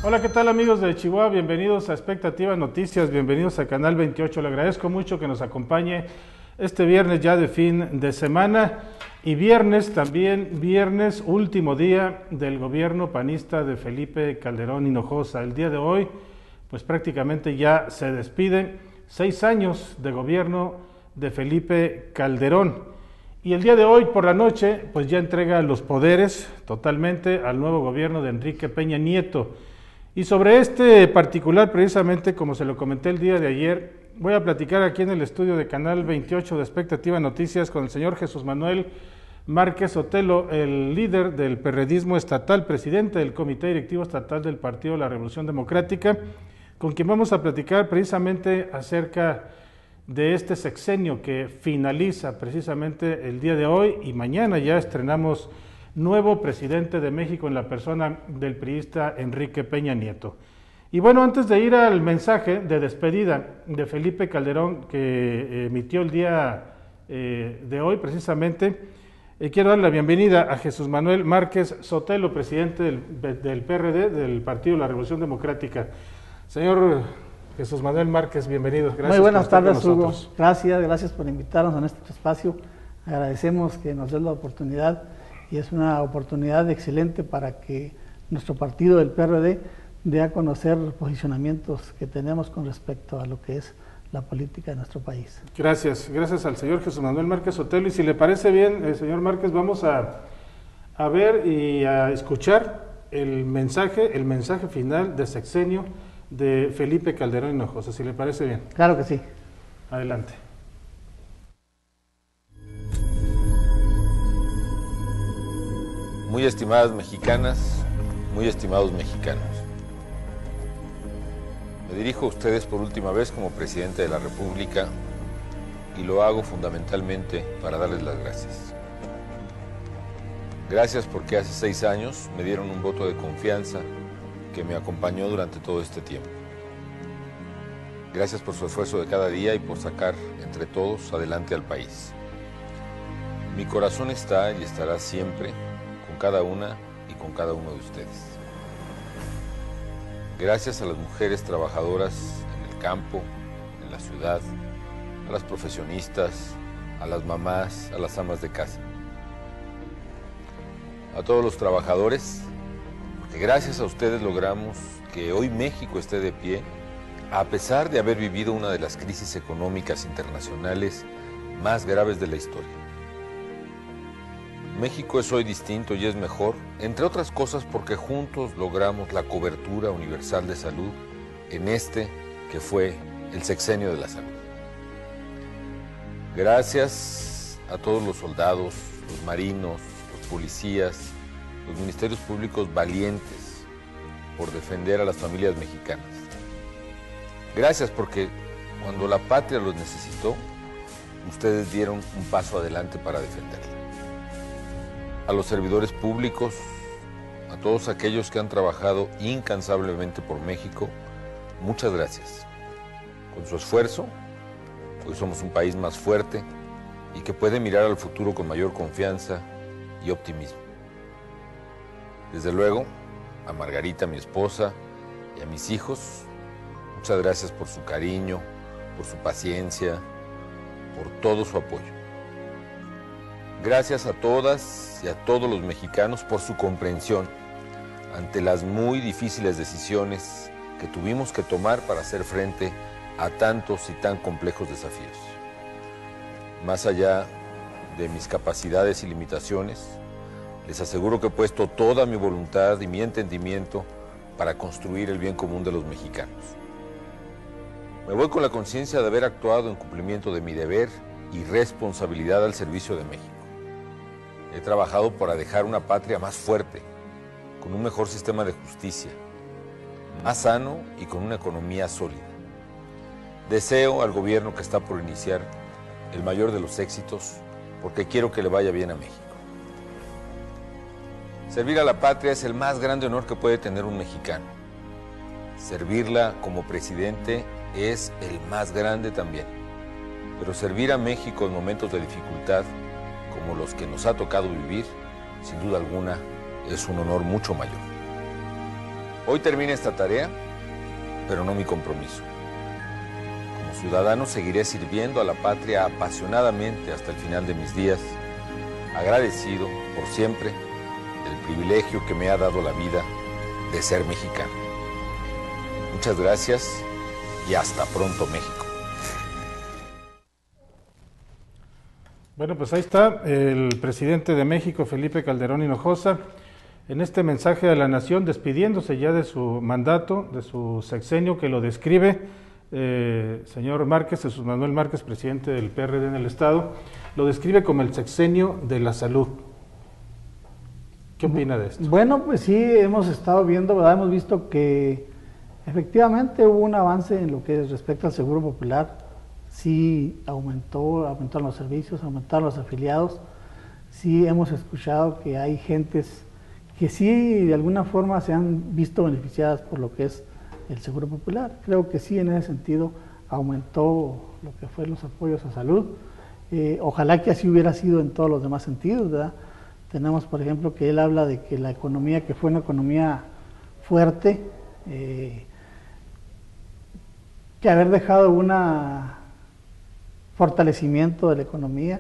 Hola, ¿qué tal amigos de Chihuahua? Bienvenidos a Expectativa Noticias, bienvenidos a Canal 28. Le agradezco mucho que nos acompañe este viernes ya de fin de semana y viernes también, viernes último día del gobierno panista de Felipe Calderón Hinojosa. El día de hoy, pues prácticamente ya se despiden 6 años de gobierno de Felipe Calderón. Y el día de hoy por la noche, pues ya entrega los poderes totalmente al nuevo gobierno de Enrique Peña Nieto. Y sobre este particular, precisamente como se lo comenté el día de ayer, voy a platicar aquí en el estudio de Canal 28 de Expectativa Noticias con el señor Jesús Manuel Márquez Sotelo, el líder del perredismo estatal, presidente del Comité Directivo Estatal del Partido de la Revolución Democrática, con quien vamos a platicar precisamente acerca de este sexenio que finaliza precisamente el día de hoy y mañana ya estrenamos nuevo presidente de México en la persona del priista Enrique Peña Nieto. Y bueno, antes de ir al mensaje de despedida de Felipe Calderón que emitió el día de hoy precisamente, quiero dar la bienvenida a Jesús Manuel Márquez Sotelo, presidente del PRD, del Partido de la Revolución Democrática. Señor Jesús Manuel Márquez, bienvenido. Gracias. Muy buenas tardes, Hugo. Gracias por invitarnos a este espacio. Agradecemos que nos des la oportunidad y es una oportunidad excelente para que nuestro partido, el PRD, dé a conocer los posicionamientos que tenemos con respecto a lo que es la política de nuestro país. Gracias al señor Jesús Manuel Márquez Sotelo. Y si le parece bien, señor Márquez, vamos a ver y a escuchar el mensaje final de sexenio de Felipe Calderón Hinojosa, si le parece bien. Claro que sí. Adelante. Muy estimadas mexicanas, muy estimados mexicanos, me dirijo a ustedes por última vez como presidente de la República y lo hago fundamentalmente para darles las gracias. Gracias porque hace 6 años me dieron un voto de confianza que me acompañó durante todo este tiempo. Gracias por su esfuerzo de cada día y por sacar entre todos adelante al país. Mi corazón está y estará siempre con cada una y con cada uno de ustedes. Gracias a las mujeres trabajadoras en el campo, en la ciudad, a las profesionistas, a las mamás, a las amas de casa. A todos los trabajadores, porque gracias a ustedes logramos que hoy México esté de pie, a pesar de haber vivido una de las crisis económicas internacionales más graves de la historia. México es hoy distinto y es mejor, entre otras cosas porque juntos logramos la cobertura universal de salud en este que fue el sexenio de la salud. Gracias a todos los soldados, los marinos, los policías, los ministerios públicos valientes por defender a las familias mexicanas. Gracias porque cuando la patria los necesitó, ustedes dieron un paso adelante para defenderla. A los servidores públicos, a todos aquellos que han trabajado incansablemente por México, muchas gracias. Con su esfuerzo, hoy somos un país más fuerte y que puede mirar al futuro con mayor confianza y optimismo. Desde luego, a Margarita, mi esposa, y a mis hijos, muchas gracias por su cariño, por su paciencia, por todo su apoyo. Gracias a todas y a todos los mexicanos por su comprensión ante las muy difíciles decisiones que tuvimos que tomar para hacer frente a tantos y tan complejos desafíos. Más allá de mis capacidades y limitaciones, les aseguro que he puesto toda mi voluntad y mi entendimiento para construir el bien común de los mexicanos. Me voy con la conciencia de haber actuado en cumplimiento de mi deber y responsabilidad al servicio de México. He trabajado para dejar una patria más fuerte, con un mejor sistema de justicia, más sano y con una economía sólida. Deseo al gobierno que está por iniciar el mayor de los éxitos, porque quiero que le vaya bien a México. Servir a la patria es el más grande honor que puede tener un mexicano. Servirla como presidente es el más grande también. Pero servir a México en momentos de dificultad, como los que nos ha tocado vivir, sin duda alguna, es un honor mucho mayor. Hoy termina esta tarea, pero no mi compromiso. Como ciudadano seguiré sirviendo a la patria apasionadamente hasta el final de mis días, agradecido por siempre del privilegio que me ha dado la vida de ser mexicano. Muchas gracias y hasta pronto, México. Bueno, pues ahí está el presidente de México, Felipe Calderón Hinojosa, en este mensaje a la nación, despidiéndose ya de su mandato, de su sexenio, que lo describe señor Márquez, Jesús Manuel Márquez, presidente del PRD en el Estado, lo describe como el sexenio de la salud. ¿Qué opina de esto? Bueno, pues sí, hemos estado viendo, ¿verdad? Hemos visto que efectivamente hubo un avance en lo que respecta al Seguro Popular. Sí aumentaron los servicios, aumentaron los afiliados. Sí hemos escuchado que hay gentes que sí de alguna forma se han visto beneficiadas por lo que es el Seguro Popular. Creo que sí, en ese sentido aumentó lo que fue los apoyos a salud. Ojalá que así hubiera sido en todos los demás sentidos, ¿verdad? Tenemos, por ejemplo, que él habla de que la economía, que fue una economía fuerte, que haber dejado un fortalecimiento de la economía,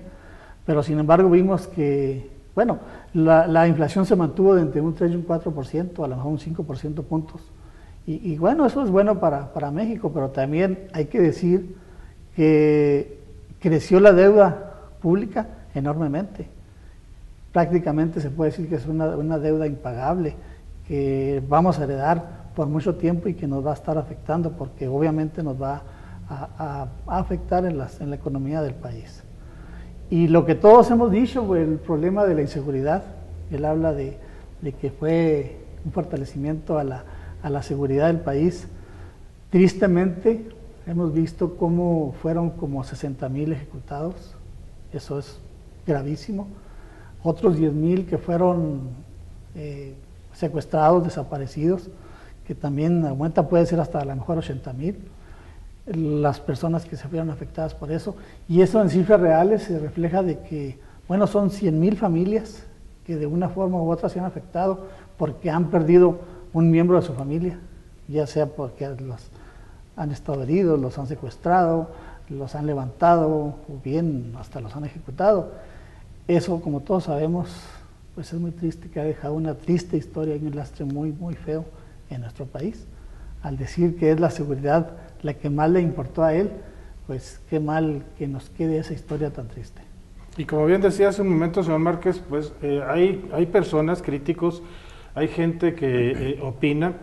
pero sin embargo vimos que, bueno, la inflación se mantuvo de entre un 3 y un 4%, a lo mejor un 5% puntos. Y bueno, eso es bueno para México, pero también hay que decir que creció la deuda pública enormemente. Prácticamente se puede decir que es una deuda impagable que vamos a heredar por mucho tiempo y que nos va a estar afectando, porque obviamente nos va a afectar en la economía del país. Y lo que todos hemos dicho, el problema de la inseguridad, él habla de que fue un fortalecimiento a la seguridad del país. Tristemente, hemos visto cómo fueron como 60,000 ejecutados, eso es gravísimo. Otros 10,000 que fueron secuestrados, desaparecidos, que también aumenta, puede ser hasta a lo mejor 80,000, las personas que se vieron afectadas por eso. Y eso en cifras reales se refleja de que, bueno, son 100,000 familias que de una forma u otra se han afectado porque han perdido un miembro de su familia, ya sea porque los han estado heridos, los han secuestrado, los han levantado o bien hasta los han ejecutado. Eso, como todos sabemos, pues es muy triste, que ha dejado una triste historia y un lastre muy, muy feo en nuestro país. Al decir que es la seguridad la que más le importó a él, pues qué mal que nos quede esa historia tan triste. Y como bien decía hace un momento, señor Márquez, pues hay personas, críticos, hay gente que opina,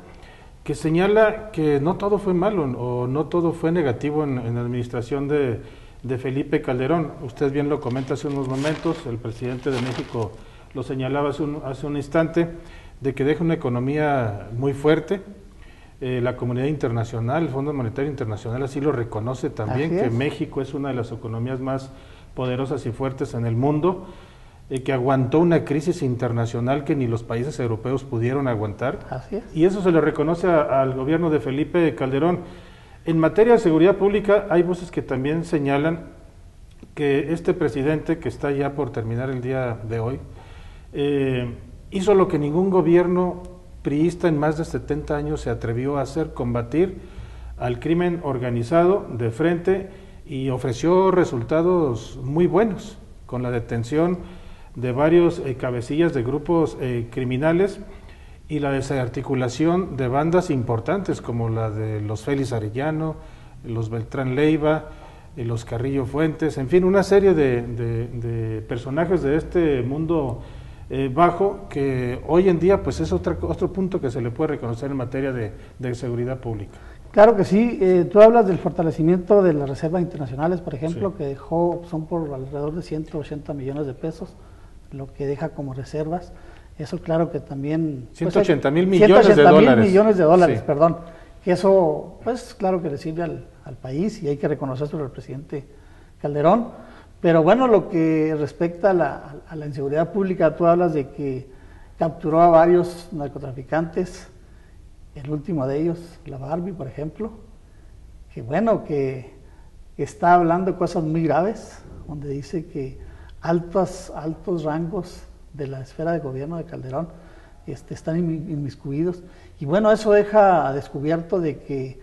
que señala que no todo fue malo o no todo fue negativo en la administración de Felipe Calderón. Usted bien lo comenta hace unos momentos, el presidente de México lo señalaba hace un instante, de que deja una economía muy fuerte. La comunidad internacional, el Fondo Monetario Internacional así lo reconoce también, que México es una de las economías más poderosas y fuertes en el mundo, que aguantó una crisis internacional que ni los países europeos pudieron aguantar. Así es. Y eso se le reconoce al gobierno de Felipe Calderón. En materia de seguridad pública hay voces que también señalan que este presidente, que está ya por terminar el día de hoy, hizo lo que ningún gobierno priista en más de 70 años se atrevió a hacer: combatir al crimen organizado de frente, y ofreció resultados muy buenos con la detención de varios cabecillas de grupos criminales y la desarticulación de bandas importantes como la de los Félix Arellano, los Beltrán Leiva, los Carrillo Fuentes, en fin, una serie de personajes de este mundo bajo, que hoy en día pues es otro punto que se le puede reconocer en materia de seguridad pública. Claro que sí. Tú hablas del fortalecimiento de las reservas internacionales, por ejemplo, sí, que son por alrededor de 180 millones de pesos, lo que deja como reservas. Eso claro que también... 180 mil millones de dólares. 180 mil millones de dólares, sí, perdón. Que eso, pues claro que le sirve al país, y hay que reconocerlo al presidente Calderón. Pero bueno, lo que respecta a la inseguridad pública, tú hablas de que capturó a varios narcotraficantes, el último de ellos, la Barbie, por ejemplo, que bueno, que está hablando cosas muy graves, donde dice que altos rangos de la esfera de gobierno de Calderón están inmiscuidos. Y bueno, eso deja descubierto de que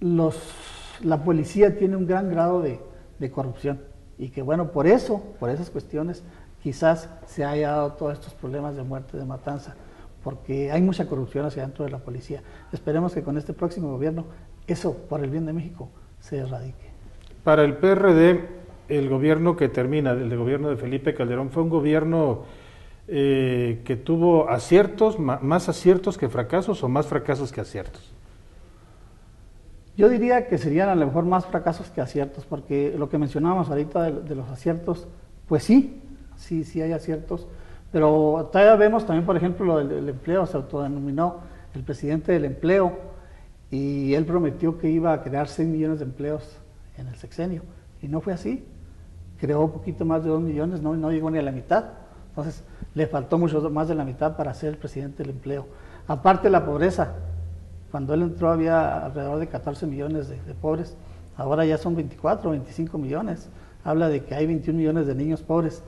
la policía tiene un gran grado de corrupción y que bueno, por esas cuestiones quizás se haya dado todos estos problemas de muerte, de matanza, porque hay mucha corrupción hacia dentro de la policía. Esperemos que con este próximo gobierno eso, por el bien de México, se erradique. Para el PRD, el gobierno que termina, el gobierno de Felipe Calderón, fue un gobierno que tuvo aciertos, más aciertos que fracasos o más fracasos que aciertos. Yo diría que serían a lo mejor más fracasos que aciertos, porque lo que mencionábamos ahorita de los aciertos, pues sí hay aciertos, pero todavía vemos también, por ejemplo, lo del empleo. Se autodenominó el presidente del empleo y él prometió que iba a crear 6 millones de empleos en el sexenio, y no fue así. Creó un poquito más de 2 millones, no llegó ni a la mitad. Entonces le faltó mucho más de la mitad para ser el presidente del empleo. Aparte, la pobreza. Cuando él entró había alrededor de 14 millones de pobres, ahora ya son 24 o 25 millones. Habla de que hay 21 millones de niños pobres.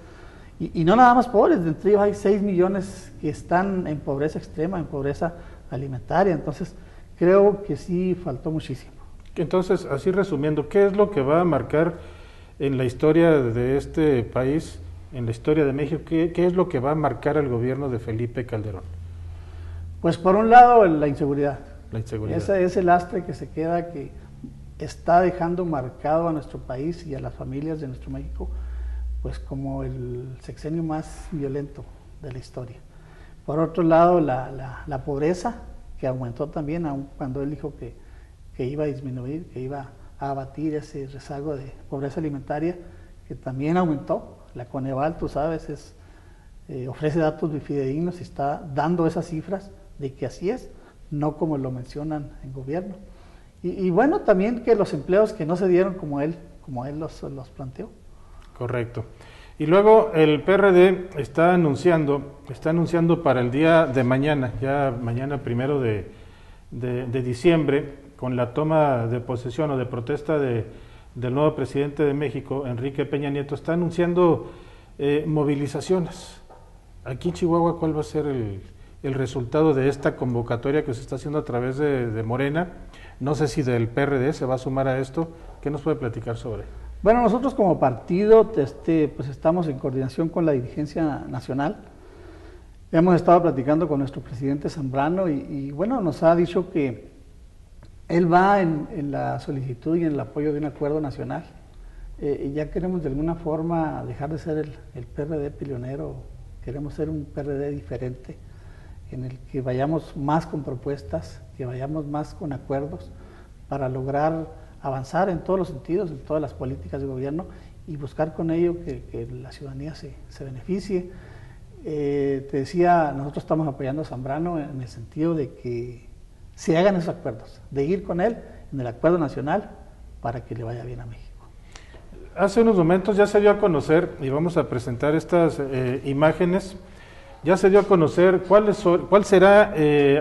Y no nada más pobres, dentro de ellos hay 6 millones que están en pobreza extrema, en pobreza alimentaria. Entonces creo que sí faltó muchísimo. Entonces, así resumiendo, ¿qué es lo que va a marcar en la historia de este país, en la historia de México? ¿Qué es lo que va a marcar al gobierno de Felipe Calderón? Pues por un lado, la inseguridad. La inseguridad. Ese lastre que se queda, que está dejando marcado a nuestro país y a las familias de nuestro México, pues como el sexenio más violento de la historia. Por otro lado, la pobreza, que aumentó también, aun cuando él dijo que iba a disminuir, que iba a abatir ese rezago de pobreza alimentaria, que también aumentó. La Coneval, tú sabes, ofrece datos fidedignos y está dando esas cifras de que así es, no como lo mencionan en gobierno. Y bueno, también que los empleos que no se dieron como él los planteó. Correcto. Y luego el PRD está anunciando para el día de mañana, ya mañana 1 de diciembre, con la toma de posesión o de protesta del nuevo presidente de México, Enrique Peña Nieto, está anunciando movilizaciones. Aquí en Chihuahua, ¿cuál va a ser el resultado de esta convocatoria que se está haciendo a través de Morena? No sé si del PRD se va a sumar a esto. ¿Qué nos puede platicar sobre? Bueno, nosotros como partido pues estamos en coordinación con la dirigencia nacional. Hemos estado platicando con nuestro presidente Zambrano y bueno, nos ha dicho que él va en la solicitud y en el apoyo de un acuerdo nacional. Y ya queremos de alguna forma dejar de ser el PRD peleonero, queremos ser un PRD diferente, en el que vayamos más con propuestas, que vayamos más con acuerdos para lograr avanzar en todos los sentidos, en todas las políticas de gobierno y buscar con ello que la ciudadanía se beneficie. Te decía, nosotros estamos apoyando a Zambrano en el sentido de que se hagan esos acuerdos, de ir con él en el acuerdo nacional para que le vaya bien a México. Hace unos momentos ya se dio a conocer, y vamos a presentar estas imágenes, ya se dio a conocer cuál será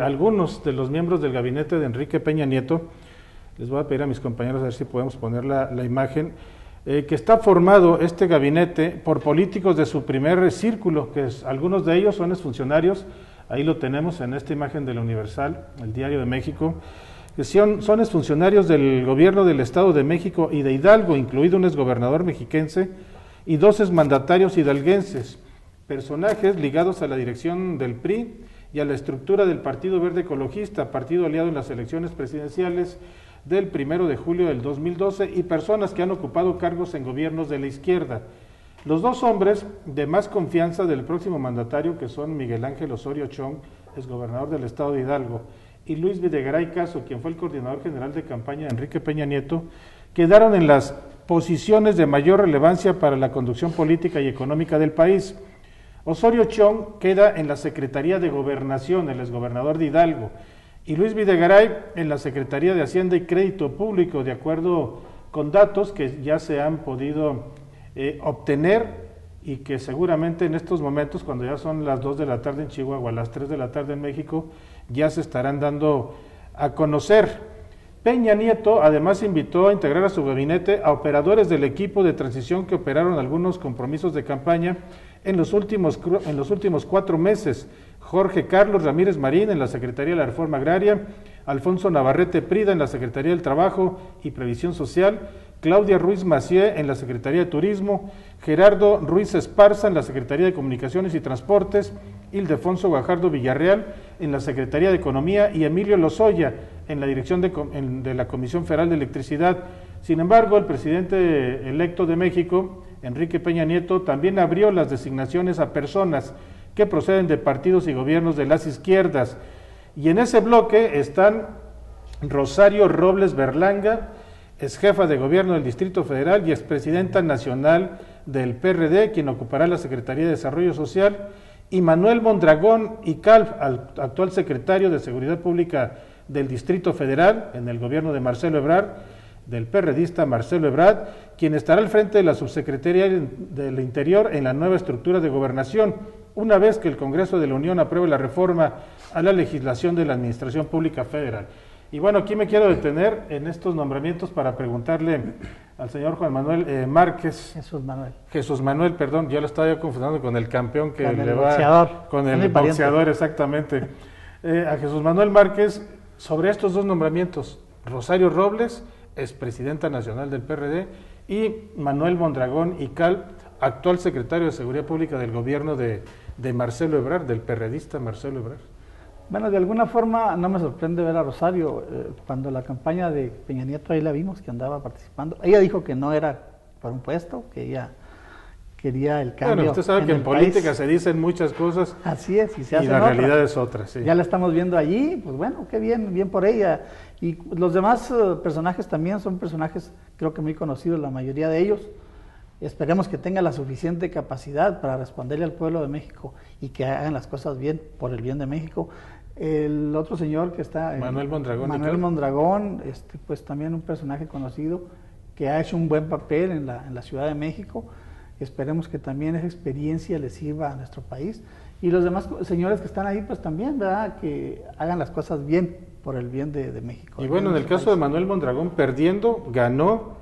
algunos de los miembros del gabinete de Enrique Peña Nieto. Les voy a pedir a mis compañeros a ver si podemos poner la imagen, que está formado este gabinete por políticos de su primer círculo, que algunos de ellos son exfuncionarios, ahí lo tenemos en esta imagen de la Universal, el Diario de México, que son exfuncionarios del gobierno del Estado de México y de Hidalgo, incluido un exgobernador mexiquense y 2 exmandatarios hidalguenses, personajes ligados a la dirección del PRI y a la estructura del Partido Verde Ecologista, partido aliado en las elecciones presidenciales del 1 de julio del 2012, y personas que han ocupado cargos en gobiernos de la izquierda. Los 2 hombres de más confianza del próximo mandatario, que son Miguel Ángel Osorio Chong, exgobernador del Estado de Hidalgo, y Luis Videgaray Caso, quien fue el coordinador general de campaña de Enrique Peña Nieto, quedaron en las posiciones de mayor relevancia para la conducción política y económica del país. Osorio Chong queda en la Secretaría de Gobernación, el exgobernador de Hidalgo, y Luis Videgaray en la Secretaría de Hacienda y Crédito Público, de acuerdo con datos que ya se han podido obtener y que seguramente en estos momentos, cuando ya son las 2 de la tarde en Chihuahua, las 3 de la tarde en México, ya se estarán dando a conocer. Peña Nieto además invitó a integrar a su gabinete a operadores del equipo de transición que operaron algunos compromisos de campaña en los últimos 4 meses. Jorge Carlos Ramírez Marín en la Secretaría de la Reforma Agraria, Alfonso Navarrete Prida en la Secretaría del Trabajo y Previsión Social, Claudia Ruiz Macié en la Secretaría de Turismo, Gerardo Ruiz Esparza en la Secretaría de Comunicaciones y Transportes, Ildefonso Guajardo Villarreal en la Secretaría de Economía y Emilio Lozoya en la dirección de la Comisión Federal de Electricidad. Sin embargo, el presidente electo de México, Enrique Peña Nieto, también abrió las designaciones a personas que proceden de partidos y gobiernos de las izquierdas. Y en ese bloque están Rosario Robles Berlanga, es jefa de gobierno del Distrito Federal y expresidenta nacional del PRD, quien ocupará la Secretaría de Desarrollo Social, y Manuel Mondragón y Calv, actual secretario de Seguridad Pública del Distrito Federal en el gobierno de Marcelo Ebrard, del perredista Marcelo Ebrard, quien estará al frente de la Subsecretaría del Interior en la nueva estructura de gobernación, una vez que el Congreso de la Unión apruebe la reforma a la legislación de la Administración Pública Federal. Y bueno, aquí me quiero detener en estos nombramientos para preguntarle al señor Juan Manuel Márquez. Jesús Manuel, perdón, ya lo estaba yo confundiendo con el campeón que le va... Boxeador. Con el boxeador, exactamente. A Jesús Manuel Márquez, sobre estos dos nombramientos, Rosario Robles, expresidenta nacional del PRD, y Manuel Mondragón y Cal, actual secretario de Seguridad Pública del gobierno de Marcelo Ebrard, del perredista Marcelo Ebrard. Bueno, de alguna forma no me sorprende ver a Rosario. Cuando la campaña de Peña Nieto, ahí la vimos que andaba participando. Ella dijo que no era por un puesto, que ella quería el cambio. Bueno, usted sabe que en política se dicen muchas cosas. Así es, y se hacen la realidad es otra. Sí. Ya la estamos viendo allí, pues bueno, qué bien, bien por ella. Y los demás personajes también son personajes, creo que muy conocidos, la mayoría de ellos. Esperemos que tenga la suficiente capacidad para responderle al pueblo de México y que hagan las cosas bien, por el bien de México. El otro señor que está... Manuel Mondragón, pues también un personaje conocido que ha hecho un buen papel en la Ciudad de México. Esperemos que también esa experiencia le sirva a nuestro país. Y los demás señores que están ahí, pues también, ¿verdad? Que hagan las cosas bien, por el bien de México. Y bueno, en el caso de Manuel Mondragón, perdiendo, ganó,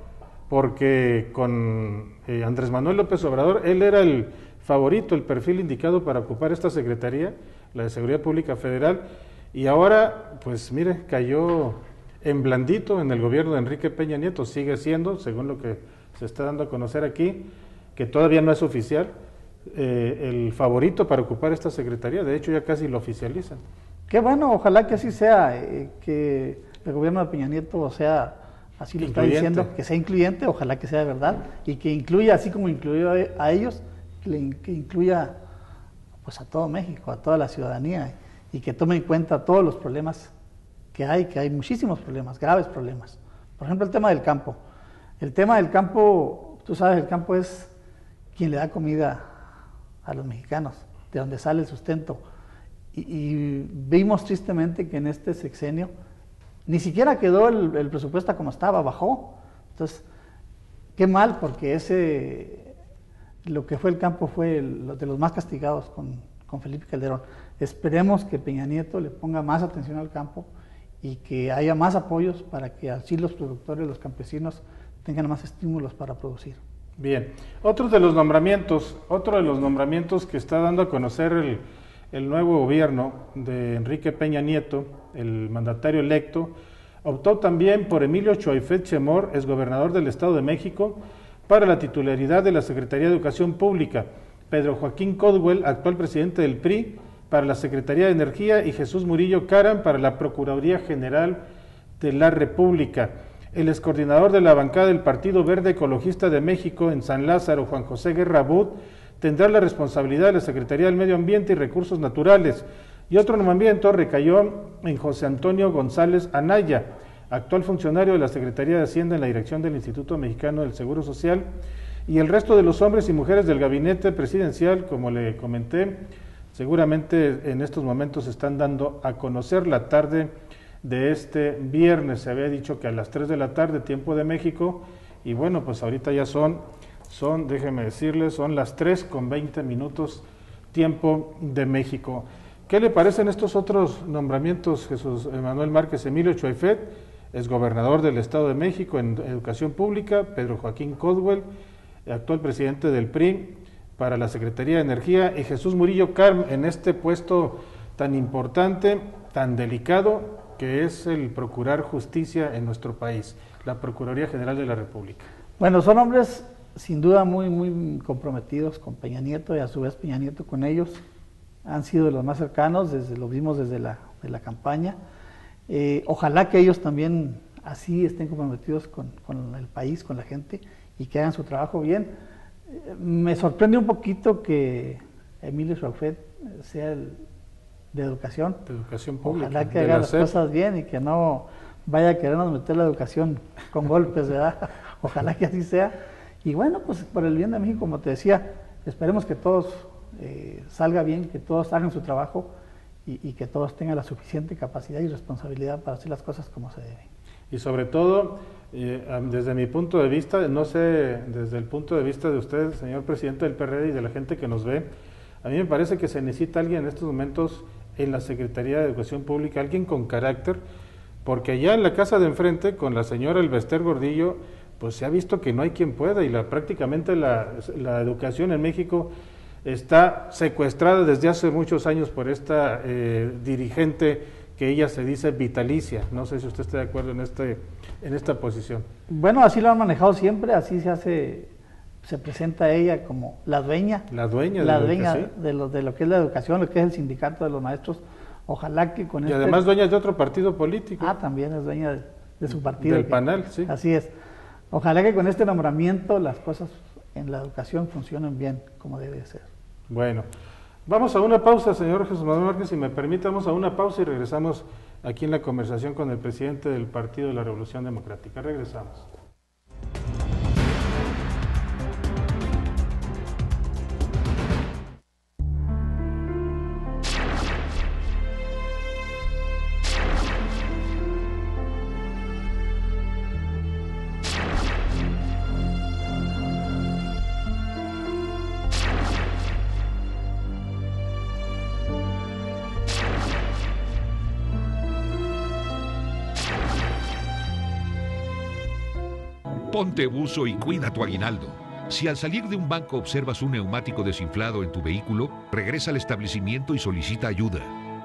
porque con Andrés Manuel López Obrador, él era el favorito, el perfil indicado para ocupar esta secretaría, la de Seguridad Pública Federal, y ahora, pues mire, cayó en blandito en el gobierno de Enrique Peña Nieto, sigue siendo, según lo que se está dando a conocer aquí, que todavía no es oficial, el favorito para ocupar esta secretaría, de hecho ya casi lo oficializan. Qué bueno, ojalá que así sea, que el gobierno de Peña Nieto sea, así lo está diciendo, que sea incluyente, ojalá que sea verdad, y que incluya, así como incluyó a ellos, que incluya pues a todo México, a toda la ciudadanía, y que tome en cuenta todos los problemas que hay muchísimos problemas, graves problemas. Por ejemplo, el tema del campo. El tema del campo, tú sabes, el campo es quien le da comida a los mexicanos, de donde sale el sustento. Y vimos tristemente que en este sexenio ni siquiera quedó el presupuesto como estaba, bajó. Entonces, qué mal, porque lo que fue el campo fue de los más castigados con Felipe Calderón. Esperemos que Peña Nieto le ponga más atención al campo y que haya más apoyos para que así los productores, los campesinos tengan más estímulos para producir. Bien, otro de los nombramientos que está dando a conocer el nuevo gobierno de Enrique Peña Nieto, el mandatario electo, optó también por Emilio Choaifet Chemor, exgobernador del Estado de México, para la titularidad de la Secretaría de Educación Pública, Pedro Joaquín Codwell, actual presidente del PRI, para la Secretaría de Energía, y Jesús Murillo Caram para la Procuraduría General de la República. El excoordinador de la bancada del Partido Verde Ecologista de México en San Lázaro, Juan José Guerra Bud, tendrá la responsabilidad de la Secretaría del Medio Ambiente y Recursos Naturales, y otro nombramiento recayó en José Antonio González Anaya, actual funcionario de la Secretaría de Hacienda en la dirección del Instituto Mexicano del Seguro Social, y el resto de los hombres y mujeres del gabinete presidencial, como le comenté, seguramente en estos momentos se están dando a conocer la tarde de este viernes. Se había dicho que a las 3 de la tarde, tiempo de México, y bueno, pues ahorita ya son déjeme decirles, son las 3:20 tiempo de México. ¿Qué le parecen estos otros nombramientos, Jesús Manuel Márquez? Emilio Choaifet, exgobernador del Estado de México en Educación Pública, Pedro Joaquín Codwell, actual presidente del PRI para la Secretaría de Energía, y Jesús Murillo Carm en este puesto tan importante, tan delicado, que es el procurar justicia en nuestro país, la Procuraduría General de la República. Bueno, son hombres sin duda muy comprometidos con Peña Nieto y a su vez Peña Nieto con ellos. Han sido de los más cercanos, lo vimos desde la campaña. Ojalá que ellos también así estén comprometidos con el país, con la gente, y que hagan su trabajo bien. Me sorprende un poquito que Emilio Schauffet sea el de educación. De educación pública. Ojalá que haga las cosas bien y que no vaya a querernos meter la educación con golpes, ¿verdad? Ojalá que así sea. Y bueno, pues por el bien de México, como te decía, esperemos que todos salga bien, que todos hagan su trabajo y que todos tengan la suficiente capacidad y responsabilidad para hacer las cosas como se debe. Y sobre todo, desde mi punto de vista, no sé, desde el punto de vista de usted, señor presidente del PRD, y de la gente que nos ve, a mí me parece que se necesita alguien en estos momentos en la Secretaría de Educación Pública, alguien con carácter, porque allá en la casa de enfrente, con la señora Elbester Gordillo, pues se ha visto que no hay quien pueda, y prácticamente la educación en México está secuestrada desde hace muchos años por esta dirigente que ella se dice vitalicia. No sé si usted está de acuerdo en esta posición. Bueno, así lo han manejado siempre, así se presenta ella como la dueña. La dueña de lo que es la educación, lo que es el sindicato de los maestros. Ojalá que con y además dueña de otro partido político. También es dueña de su partido. Del PANAL, sí. Así es. Ojalá que con este nombramiento las cosas en la educación funcionen bien, como debe ser. Bueno, vamos a una pausa, señor Jesús Manuel Márquez, si me permite, vamos a una pausa y regresamos aquí en la conversación con el presidente del Partido de la Revolución Democrática. Regresamos. Ponte buzo y cuida tu aguinaldo. Si al salir de un banco observas un neumático desinflado en tu vehículo, regresa al establecimiento y solicita ayuda.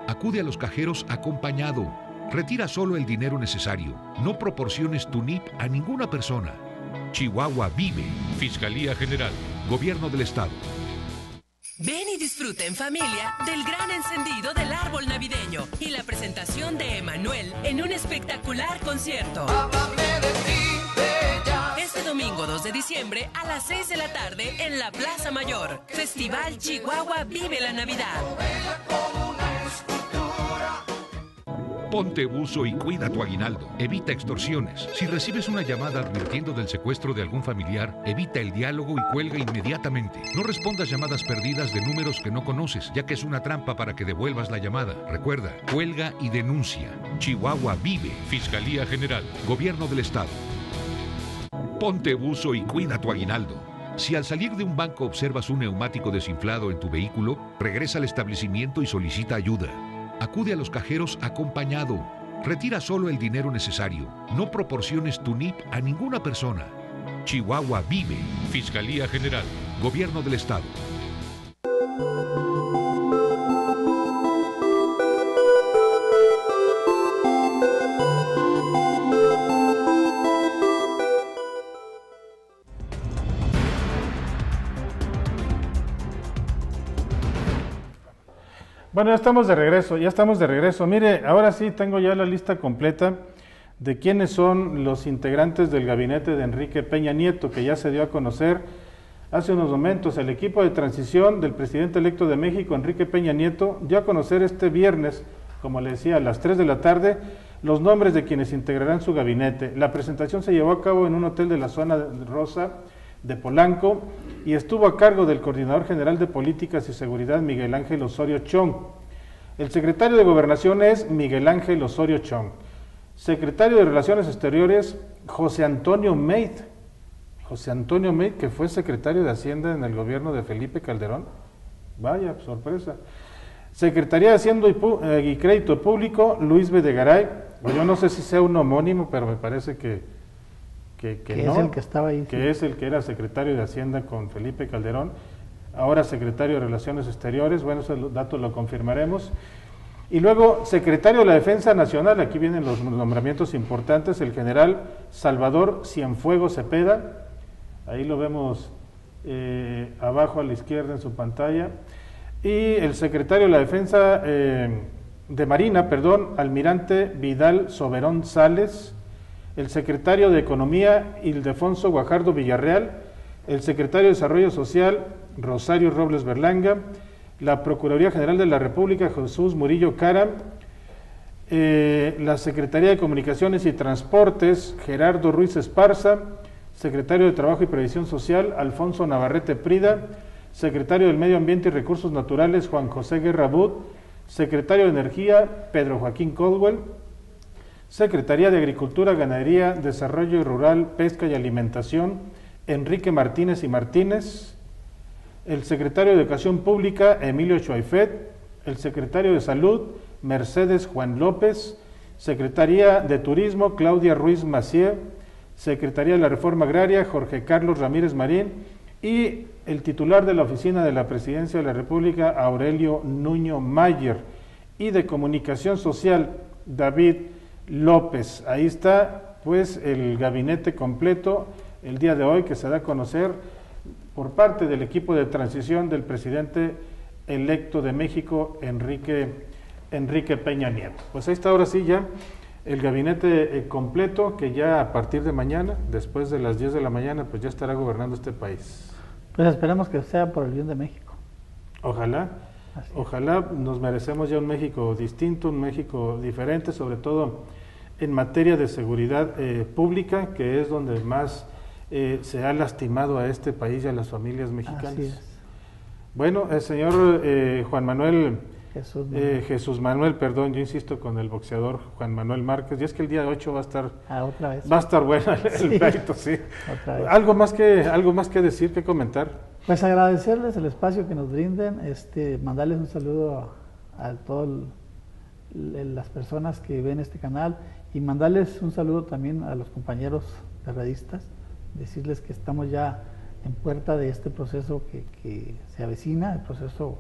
Acude a los cajeros acompañado. Retira solo el dinero necesario. No proporciones tu NIP a ninguna persona. Chihuahua vive. Fiscalía General. Gobierno del Estado. Ven y disfruta en familia del gran encendido del árbol navideño y la presentación de Emanuel en un espectacular concierto. Este domingo 2 de diciembre a las 6 de la tarde en la Plaza Mayor. Festival Chihuahua Vive la Navidad. Ponte buzo y cuida tu aguinaldo. Evita extorsiones. Si recibes una llamada advirtiendo del secuestro de algún familiar, evita el diálogo y cuelga inmediatamente. No respondas llamadas perdidas de números que no conoces, ya que es una trampa para que devuelvas la llamada. Recuerda, cuelga y denuncia. Chihuahua vive. Fiscalía General. Gobierno del Estado. Ponte buzo y cuida tu aguinaldo. Si al salir de un banco observas un neumático desinflado en tu vehículo, regresa al establecimiento y solicita ayuda. Acude a los cajeros acompañado. Retira solo el dinero necesario. No proporciones tu NIP a ninguna persona. Chihuahua vive. Fiscalía General. Gobierno del Estado. Bueno, ya estamos de regreso. Mire, ahora sí tengo ya la lista completa de quiénes son los integrantes del gabinete de Enrique Peña Nieto, que ya se dio a conocer hace unos momentos. El equipo de transición del presidente electo de México, Enrique Peña Nieto, dio a conocer este viernes, como le decía, a las 3 de la tarde, los nombres de quienes integrarán su gabinete. La presentación se llevó a cabo en un hotel de la zona rosa de Polanco y estuvo a cargo del Coordinador General de Políticas y Seguridad, Miguel Ángel Osorio Chong. El secretario de Gobernación es Miguel Ángel Osorio Chong. Secretario de Relaciones Exteriores, José Antonio Meade. José Antonio Meade, que fue secretario de Hacienda en el gobierno de Felipe Calderón. Vaya, sorpresa. Secretaría de Hacienda y Crédito Público, Luis Videgaray. Pues yo no sé si sea un homónimo, pero me parece que no, es el que estaba ahí. que es el que era secretario de Hacienda con Felipe Calderón, ahora secretario de Relaciones Exteriores, bueno, ese dato lo confirmaremos. Y luego, secretario de la Defensa Nacional, aquí vienen los nombramientos importantes, el general Salvador Cienfuegos Cepeda, ahí lo vemos abajo a la izquierda en su pantalla, y el secretario de la Defensa de Marina, almirante Vidal Soberón Sales, el secretario de Economía Ildefonso Guajardo Villarreal, el secretario de Desarrollo Social Rosario Robles Berlanga, la Procuraduría General de la República Jesús Murillo Cara, la Secretaría de Comunicaciones y Transportes Gerardo Ruiz Esparza, secretario de Trabajo y Previsión Social Alfonso Navarrete Prida, secretario del Medio Ambiente y Recursos Naturales Juan José Guerra Bud, secretario de Energía Pedro Joaquín Caldwell, Secretaría de Agricultura, Ganadería, Desarrollo Rural, Pesca y Alimentación Enrique Martínez y Martínez, el secretario de Educación Pública Emilio Choaifet, el secretario de Salud Mercedes Juan López, Secretaría de Turismo Claudia Ruiz Macié, Secretaría de la Reforma Agraria Jorge Carlos Ramírez Marín y el titular de la Oficina de la Presidencia de la República Aurelio Nuño Mayer y de Comunicación Social David López. Ahí está pues el gabinete completo el día de hoy que se da a conocer por parte del equipo de transición del presidente electo de México, Enrique Peña Nieto. Pues ahí está ahora sí ya el gabinete completo que ya a partir de mañana, después de las 10 de la mañana, pues ya estará gobernando este país. Pues esperemos que sea por el bien de México. Ojalá, ojalá nos merecemos ya un México distinto, un México diferente, sobre todo en materia de seguridad pública, que es donde más se ha lastimado a este país y a las familias mexicanas. Así es. Bueno, el señor Juan Manuel, Jesús Manuel. yo insisto con el boxeador Juan Manuel Márquez, y es que el día 8 va a estar, otra vez. Va a estar bueno el pleito, sí. Otra vez. ¿Algo más que decir, que comentar? Pues agradecerles el espacio que nos brinden, mandarles un saludo a todas las personas que ven este canal y mandarles un saludo también a los compañeros periodistas, decirles que estamos ya en puerta de este proceso que se avecina, el proceso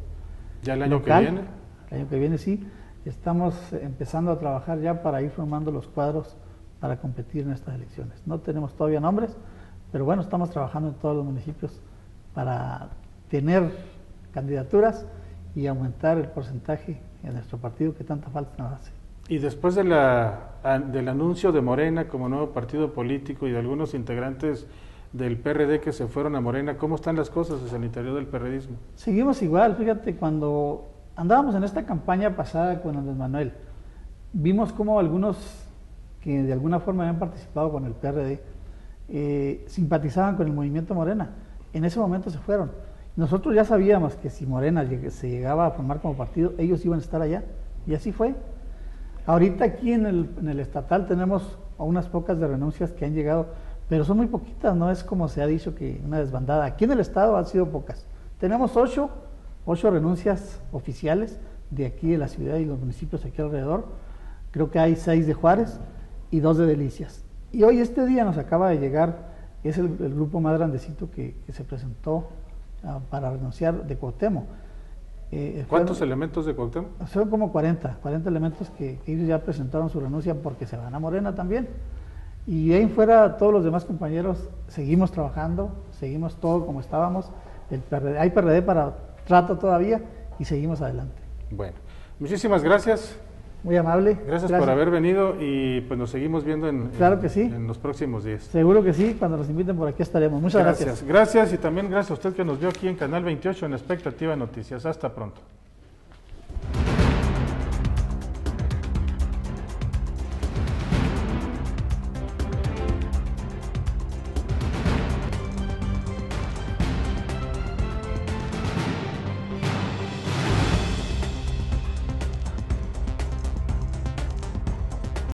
ya el año local. que viene. El año que viene sí, estamos empezando a trabajar ya para ir formando los cuadros para competir en estas elecciones. No tenemos todavía nombres, pero bueno, estamos trabajando en todos los municipios para tener candidaturas y aumentar el porcentaje en nuestro partido que tanta falta nos hace. Y después del anuncio de Morena como nuevo partido político y de algunos integrantes del PRD que se fueron a Morena, ¿cómo están las cosas en el interior del perredismo? Seguimos igual, fíjate, cuando andábamos en esta campaña pasada con Andrés Manuel, vimos cómo algunos que de alguna forma habían participado con el PRD simpatizaban con el movimiento Morena. En ese momento se fueron. Nosotros ya sabíamos que si Morena se llegaba a formar como partido, ellos iban a estar allá, y así fue. Ahorita aquí en el estatal tenemos unas pocas de renuncias que han llegado, pero son muy poquitas, no es como se ha dicho que una desbandada. Aquí en el estado han sido pocas. Tenemos 8 renuncias oficiales de aquí de la ciudad y los municipios aquí alrededor. Creo que hay 6 de Juárez y 2 de Delicias. Y hoy este día nos acaba de llegar, es el grupo más grandecito que se presentó para renunciar de Cuauhtémoc. ¿Cuántos elementos de Cuauhtémoc? Son como 40 elementos que ellos ya presentaron su renuncia porque se van a Morena también. Y ahí fuera todos los demás compañeros seguimos trabajando, seguimos todo como estábamos. Hay PRD para trato todavía y seguimos adelante. Bueno, muchísimas gracias. Muy amable. Gracias por haber venido y pues nos seguimos viendo claro que sí. En los próximos días. Seguro que sí, cuando nos inviten por aquí estaremos. Muchas gracias. Gracias y también gracias a usted que nos vio aquí en Canal 28 en Expectativa Noticias. Hasta pronto.